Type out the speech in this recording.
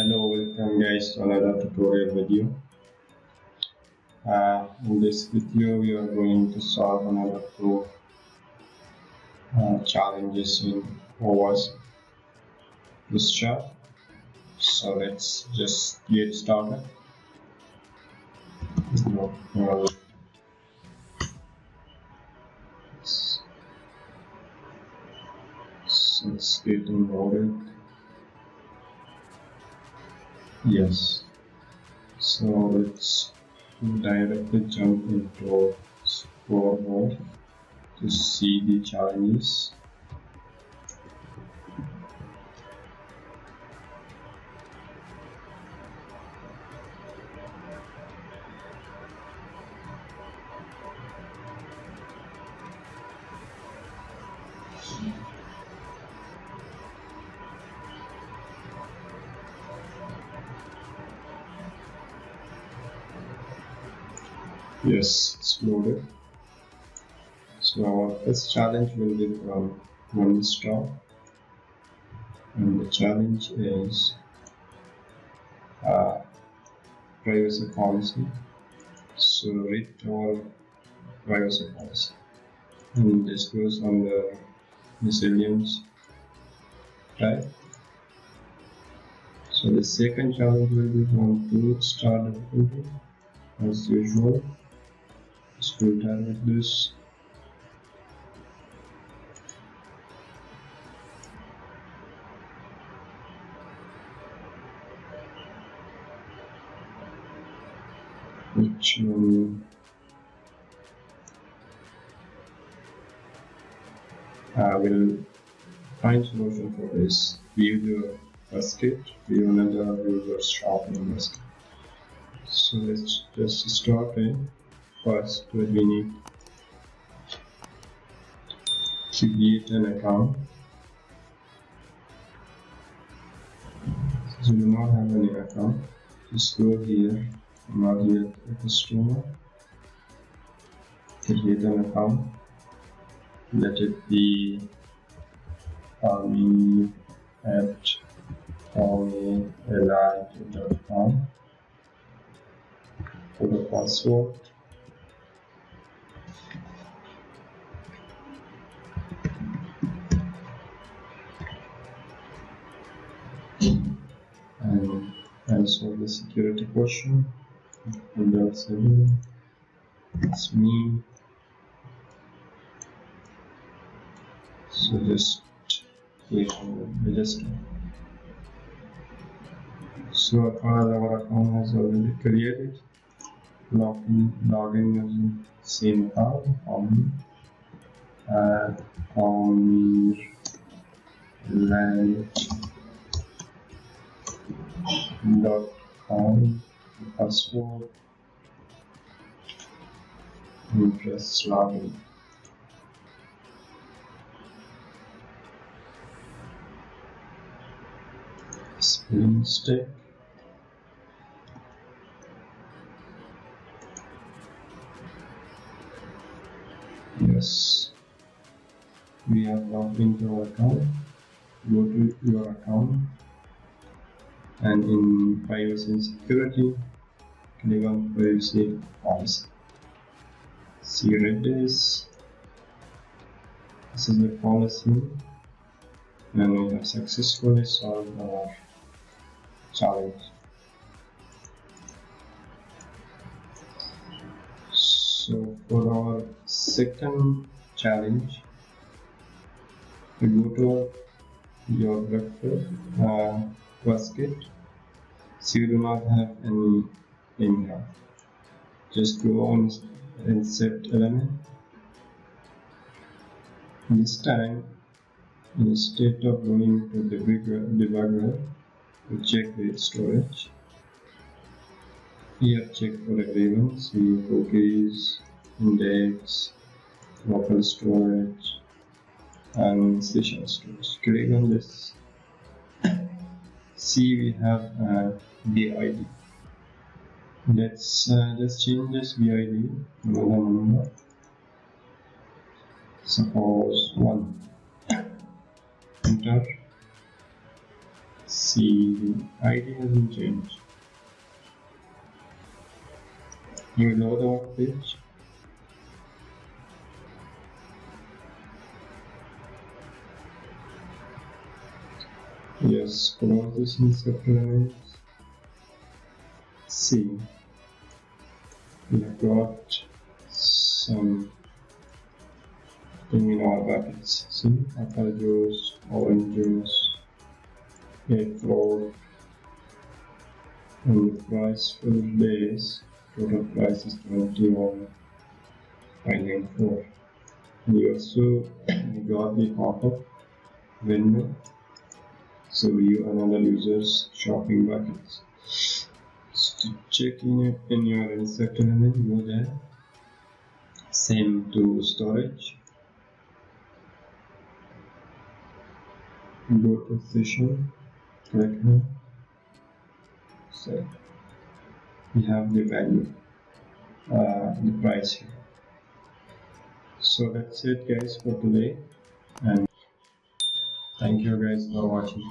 Hello, welcome guys to another tutorial video. In this video, we are going to solve another two challenges in OWASP this chart. So let's just get started. It's getting loaded. Yes. So let's directly jump into scoreboard to see the challenges. Yes, it's loaded. So our first challenge will be from one star, and the challenge is privacy policy. So read our privacy policy, and this goes on the miscellaneous type. So the second challenge will be from 2-star difficulty as usual. Scroll down with this. Which will find solution for this. View the basket, view another user shopping basket. So let's just start in. First, we need to create an account. Since we do not have any account, just go here, log in a customer, create an account. Let it be PAMIR@PAMIR.com. For the password, and answer the security question. Windows 7, it's me. So just click on register. So our account has already created. Login using same account PAMIR.com, password, and press login. Spelling mistake. Yes, we have logged into our account. Go to your account, and in privacy and security, click on privacy policy. See, read this. This is the policy, and we have successfully solved our challenge. So for our second challenge, we go to your breakfast basket. So you do not have any income. Just go on insert element. This time, instead of going to the debugger to check the storage, here check for agreements, see cookies, index, local storage, and session storage. Click on this. See, we have BID. Let's just change this BID to another number. Suppose 1. Enter. See, the ID hasn't changed. You know the work page? Yes, close this inspector elements. See, we have got some thing in our buckets. See, apple juice, orange juice, a flour, and the price for the days, total price is 21.94. And you also got the pop-up window, so you another user's shopping buckets. So to check in your insert element, go there. Same to storage. Go to session, click here. So we have the value, the price here. So that's it guys for today, and thank you guys for watching.